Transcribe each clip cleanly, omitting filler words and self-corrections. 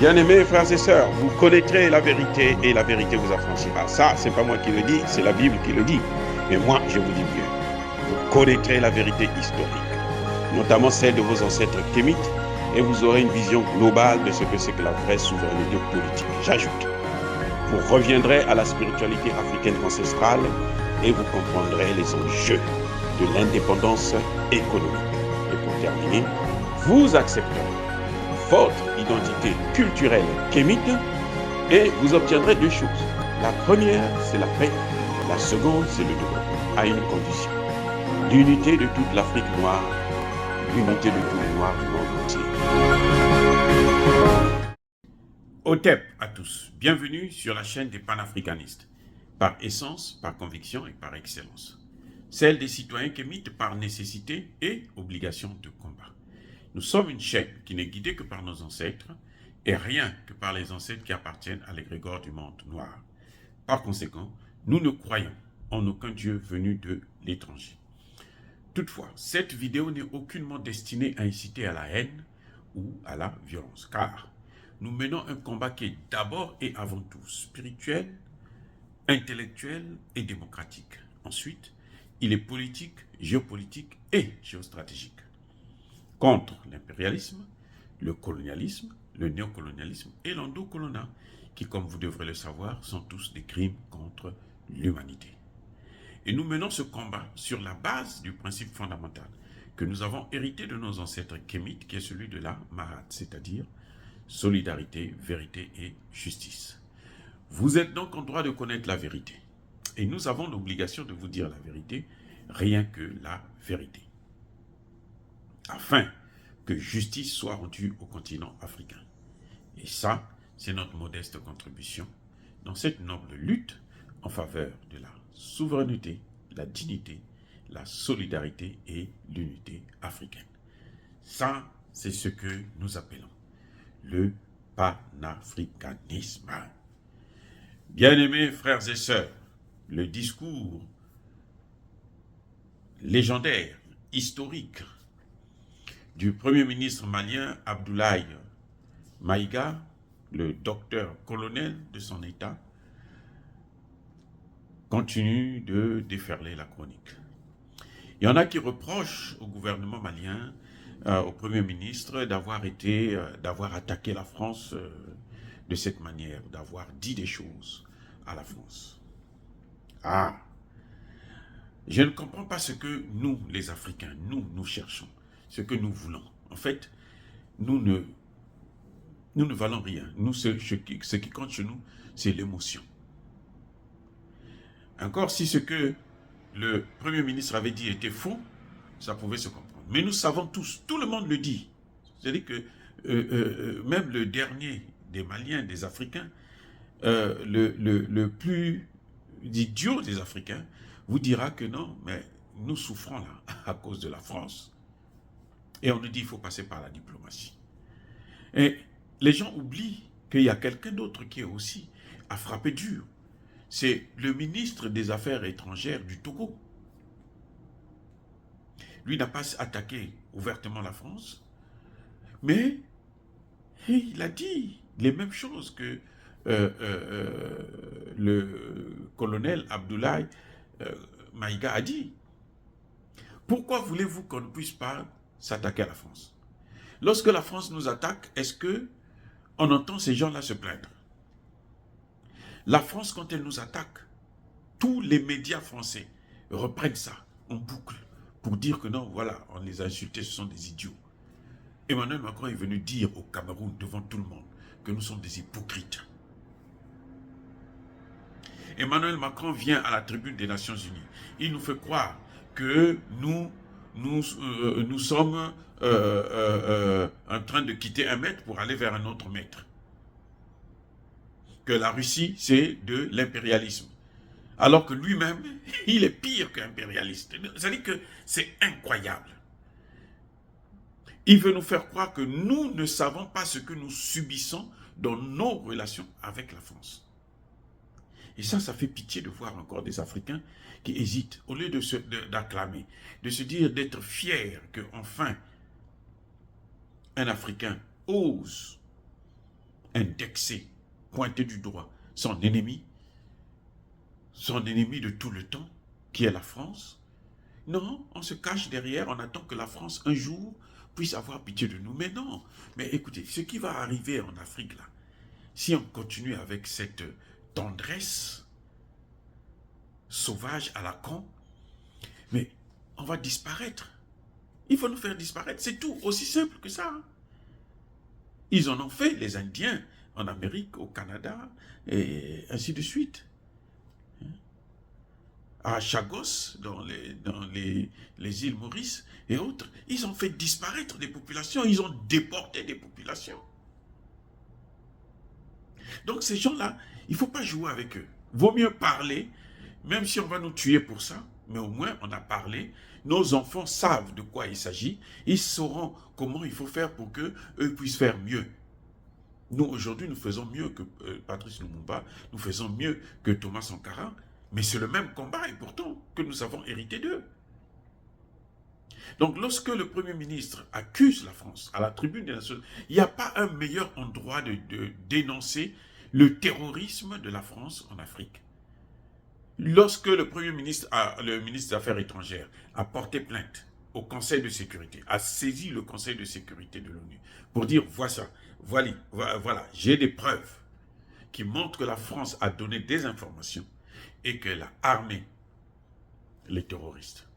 Bien-aimés frères et sœurs, vous connaîtrez la vérité et la vérité vous affranchira. Ça, c'est pas moi qui le dis, c'est la Bible qui le dit. Mais moi, je vous dis mieux. Vous connaîtrez la vérité historique, notamment celle de vos ancêtres kémites, et vous aurez une vision globale de ce que c'est que la vraie souveraineté politique. J'ajoute, vous reviendrez à la spiritualité africaine ancestrale et vous comprendrez les enjeux de l'indépendance économique. Et pour terminer, vous accepterez votre identité culturelle kémite et vous obtiendrez deux choses. La première, c'est la paix. La seconde, c'est le développement, à une condition. L'unité de toute l'Afrique noire, l'unité de tous les Noirs du monde entier. Otep à tous. Bienvenue sur la chaîne des panafricanistes. Par essence, par conviction et par excellence. Celle des citoyens kémites par nécessité et obligation de combat. Nous sommes une chaîne qui n'est guidée que par nos ancêtres et rien que par les ancêtres qui appartiennent à l'égrégore du monde noir. Par conséquent, nous ne croyons en aucun Dieu venu de l'étranger. Toutefois, cette vidéo n'est aucunement destinée à inciter à la haine ou à la violence, car nous menons un combat qui est d'abord et avant tout spirituel, intellectuel et démocratique. Ensuite, il est politique, géopolitique et géostratégique. Contre l'impérialisme, le colonialisme, le néocolonialisme et l'endocoloniat, qui, comme vous devrez le savoir, sont tous des crimes contre l'humanité. Et nous menons ce combat sur la base du principe fondamental que nous avons hérité de nos ancêtres kémites, qui est celui de la Mahat, c'est-à-dire solidarité, vérité et justice. Vous êtes donc en droit de connaître la vérité. Et nous avons l'obligation de vous dire la vérité, rien que la vérité, afin que justice soit rendue au continent africain. Et ça, c'est notre modeste contribution dans cette noble lutte en faveur de la souveraineté, la dignité, la solidarité et l'unité africaine. Ça, c'est ce que nous appelons le panafricanisme. Bien-aimés frères et sœurs, le discours légendaire, historique, du Premier ministre malien Abdoulaye Maïga, le docteur-colonel de son État, continue de déferler la chronique. Il y en a qui reprochent au gouvernement malien, au Premier ministre, d'avoir attaqué la France de cette manière, d'avoir dit des choses à la France. Ah, je ne comprends pas ce que nous, les Africains, nous cherchons. Ce que nous voulons. En fait, nous ne valons rien. Nous, ce qui compte chez nous, c'est l'émotion. Encore si ce que le Premier ministre avait dit était faux, ça pouvait se comprendre. Mais nous savons tous, tout le monde le dit. C'est-à-dire que même le dernier des Maliens, des Africains, le plus idiot des Africains, vous dira que non, mais nous souffrons là à cause de la France. Et on nous dit qu'il faut passer par la diplomatie. Et les gens oublient qu'il y a quelqu'un d'autre qui est aussi à frapper dur. C'est le ministre des Affaires étrangères du Togo. Lui n'a pas attaqué ouvertement la France, mais il a dit les mêmes choses que le colonel Abdoulaye Maïga a dit. Pourquoi voulez-vous qu'on ne puisse pas s'attaquer à la France? Lorsque la France nous attaque, est-ce que on entend ces gens-là se plaindre? La France, quand elle nous attaque, tous les médias français reprennent ça en boucle pour dire que non, voilà, on les a insultés, ce sont des idiots. Emmanuel Macron est venu dire au Cameroun, devant tout le monde, que nous sommes des hypocrites. Emmanuel Macron vient à la tribune des Nations Unies. Il nous fait croire que nous sommes en train de quitter un maître pour aller vers un autre maître. Que la Russie, c'est de l'impérialisme. Alors que lui-même, il est pire qu'impérialiste. C'est-à-dire que c'est incroyable. Il veut nous faire croire que nous ne savons pas ce que nous subissons dans nos relations avec la France. Et ça fait pitié de voir encore des Africains qui hésitent, au lieu d'acclamer, de se dire, d'être fiers qu'enfin un Africain ose indexer, pointer du doigt son ennemi de tout le temps, qui est la France. Non, on se cache derrière, on attend que la France, un jour, puisse avoir pitié de nous. Mais non, mais écoutez, ce qui va arriver en Afrique, là, si on continue avec cette tendresse sauvage à la con, mais on va disparaître. Il faut nous faire disparaître, c'est tout, aussi simple que ça. Ils en ont fait, les Indiens, en Amérique, au Canada, et ainsi de suite. À Chagos, dans les îles Maurice et autres, ils ont fait disparaître des populations, ils ont déporté des populations. Donc ces gens-là, il ne faut pas jouer avec eux. Vaut mieux parler, même si on va nous tuer pour ça, mais au moins on a parlé. Nos enfants savent de quoi il s'agit, ils sauront comment il faut faire pour qu'eux puissent faire mieux. Nous, aujourd'hui, nous faisons mieux que Patrice Lumumba, nous faisons mieux que Thomas Sankara, mais c'est le même combat et pourtant que nous avons hérité d'eux. Donc lorsque le Premier ministre accuse la France à la tribune des Nations Unies, il n'y a pas un meilleur endroit de dénoncer le terrorisme de la France en Afrique. Lorsque le Premier ministre, le ministre des Affaires étrangères a porté plainte au Conseil de sécurité, a saisi le Conseil de sécurité de l'ONU pour dire voilà, j'ai des preuves qui montrent que la France a donné des informations et qu'elle a armé les terroristes.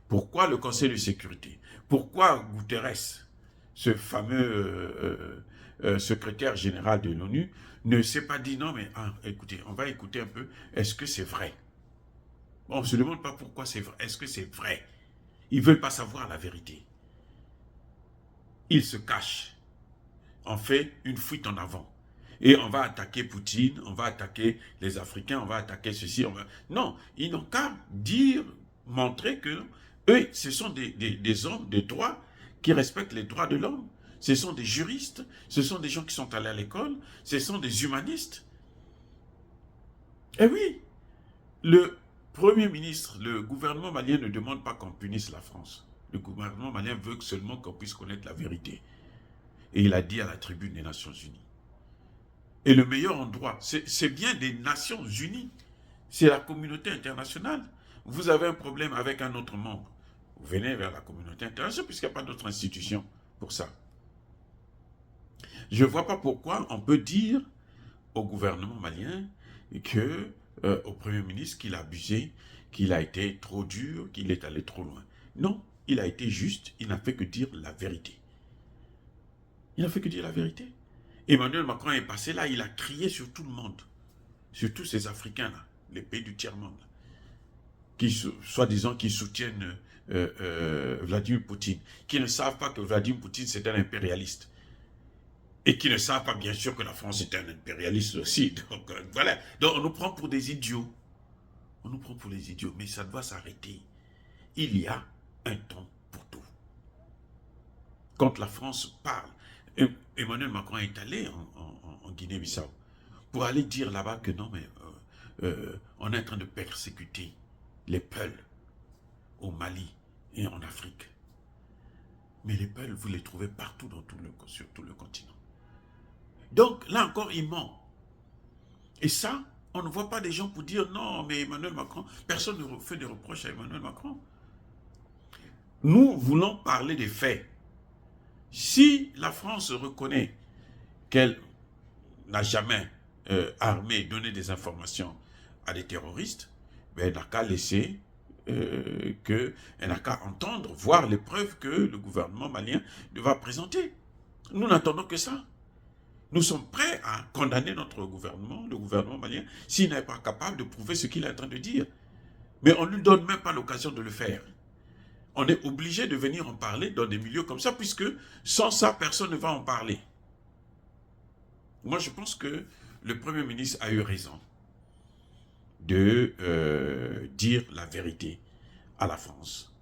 Pourquoi le Conseil de sécurité? Pourquoi Guterres, ce fameux secrétaire général de l'ONU, ne s'est pas dit non mais écoutez, on va écouter un peu, est-ce que c'est vrai? On ne se demande pas pourquoi c'est vrai, est-ce que c'est vrai? Ils ne veulent pas savoir la vérité. Ils se cachent. On fait une fuite en avant. Et on va attaquer Poutine, on va attaquer les Africains, on va attaquer ceci. Non, ils n'ont qu'à dire, montrer que eux, ce sont des hommes de droit qui respectent les droits de l'homme. Ce sont des juristes, ce sont des gens qui sont allés à l'école, ce sont des humanistes. Et oui, le Premier ministre, le gouvernement malien ne demande pas qu'on punisse la France. Le gouvernement malien veut seulement qu'on puisse connaître la vérité. Et il a dit à la tribune des Nations Unies. Et le meilleur endroit, c'est bien des Nations Unies. C'est la communauté internationale. Vous avez un problème avec un autre membre. Vous venez vers la communauté internationale puisqu'il n'y a pas d'autre institution pour ça. Je ne vois pas pourquoi on peut dire au gouvernement malien que, au Premier ministre qu'il a abusé, qu'il a été trop dur, qu'il est allé trop loin. Non, il a été juste, il n'a fait que dire la vérité. Il n'a fait que dire la vérité. Emmanuel Macron est passé là, il a crié sur tout le monde, sur tous ces Africains-là, les pays du tiers-monde, qui soi-disant qui soutiennent Vladimir Poutine, qui ne savent pas que Vladimir Poutine c'est un impérialiste. Et qui ne savent pas bien sûr que la France est un impérialiste aussi. Donc voilà, donc on nous prend pour des idiots. On nous prend pour des idiots, mais ça doit s'arrêter. Il y a un temps pour tout. Quand la France parle, Emmanuel Macron est allé en Guinée-Bissau pour aller dire là-bas que non, mais on est en train de persécuter les Peuls au Mali et en Afrique. Mais les Peuls, vous les trouvez partout sur tout le continent. Donc là encore, il ment. Et ça, on ne voit pas des gens pour dire non, mais Emmanuel Macron, personne ne fait des reproches à Emmanuel Macron. Nous voulons parler des faits. Si la France reconnaît qu'elle n'a jamais armé, donné des informations à des terroristes, ben, elle n'a qu'à laisser, elle n'a qu'à entendre, voir les preuves que le gouvernement malien va présenter. Nous n'attendons que ça. Nous sommes prêts à condamner notre gouvernement, le gouvernement malien, s'il n'est pas capable de prouver ce qu'il est en train de dire. Mais on ne lui donne même pas l'occasion de le faire. On est obligé de venir en parler dans des milieux comme ça, puisque sans ça, personne ne va en parler. Moi, je pense que le Premier ministre a eu raison de dire la vérité à la France,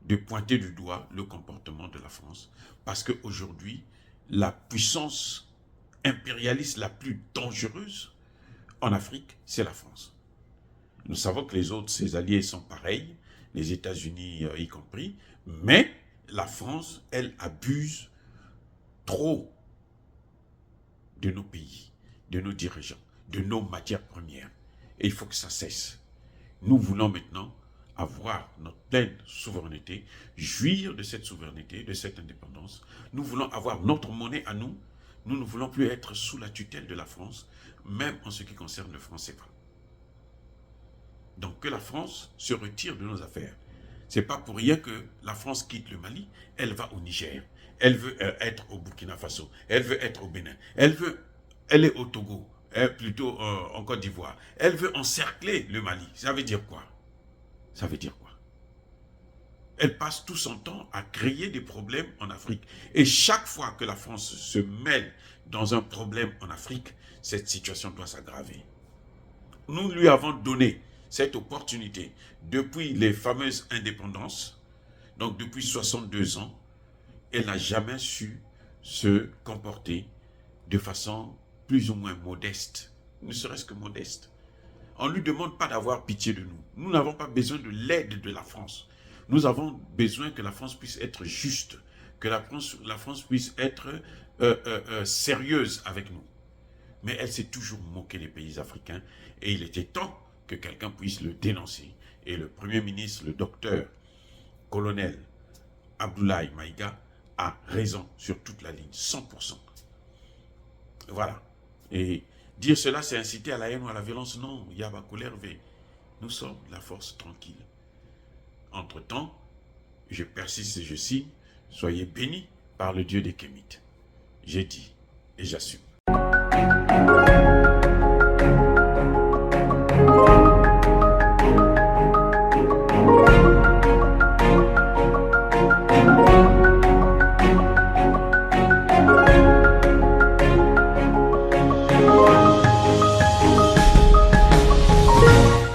de pointer du doigt le comportement de la France, parce qu'aujourd'hui, la puissance impérialiste la plus dangereuse en Afrique, c'est la France. Nous savons que les autres, ses alliés sont pareils, les États-Unis y compris, mais la France, elle abuse trop de nos pays, de nos dirigeants, de nos matières premières. Et il faut que ça cesse. Nous voulons maintenant avoir notre pleine souveraineté, jouir de cette souveraineté, de cette indépendance. Nous voulons avoir notre monnaie à nous. Nous ne voulons plus être sous la tutelle de la France, même en ce qui concerne le franc CFA. Donc que la France se retire de nos affaires. Ce n'est pas pour rien que la France quitte le Mali, elle va au Niger, elle veut être au Burkina Faso, elle veut être au Bénin, elle est au Togo, plutôt en Côte d'Ivoire. Elle veut encercler le Mali. Ça veut dire quoi? Ça veut dire quoi? Elle passe tout son temps à créer des problèmes en Afrique. Et chaque fois que la France se mêle dans un problème en Afrique, cette situation doit s'aggraver. Nous lui avons donné cette opportunité depuis les fameuses indépendances, donc depuis 62 ans, elle n'a jamais su se comporter de façon plus ou moins modeste, ne serait-ce que modeste. On ne lui demande pas d'avoir pitié de nous. Nous n'avons pas besoin de l'aide de la France. Nous avons besoin que la France puisse être juste, que la France puisse être sérieuse avec nous. Mais elle s'est toujours moquée des pays africains et il était temps que quelqu'un puisse le dénoncer. Et le Premier ministre, le docteur, colonel Abdoulaye Maïga, a raison sur toute la ligne, 100%. Voilà. Et dire cela, c'est inciter à la haine ou à la violence. Non, Yaba colère. Nous sommes la force tranquille. Entre-temps, je persiste et je signe, soyez bénis par le Dieu des Kémites. J'ai dit et j'assume.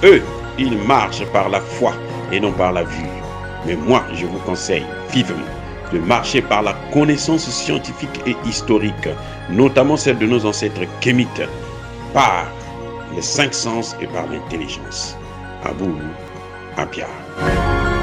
Eux, ils marchent par la foi et non par la vue. Mais moi, je vous conseille vivement de marcher par la connaissance scientifique et historique, notamment celle de nos ancêtres kémites, par les 5 sens et par l'intelligence. À vous, à Pierre.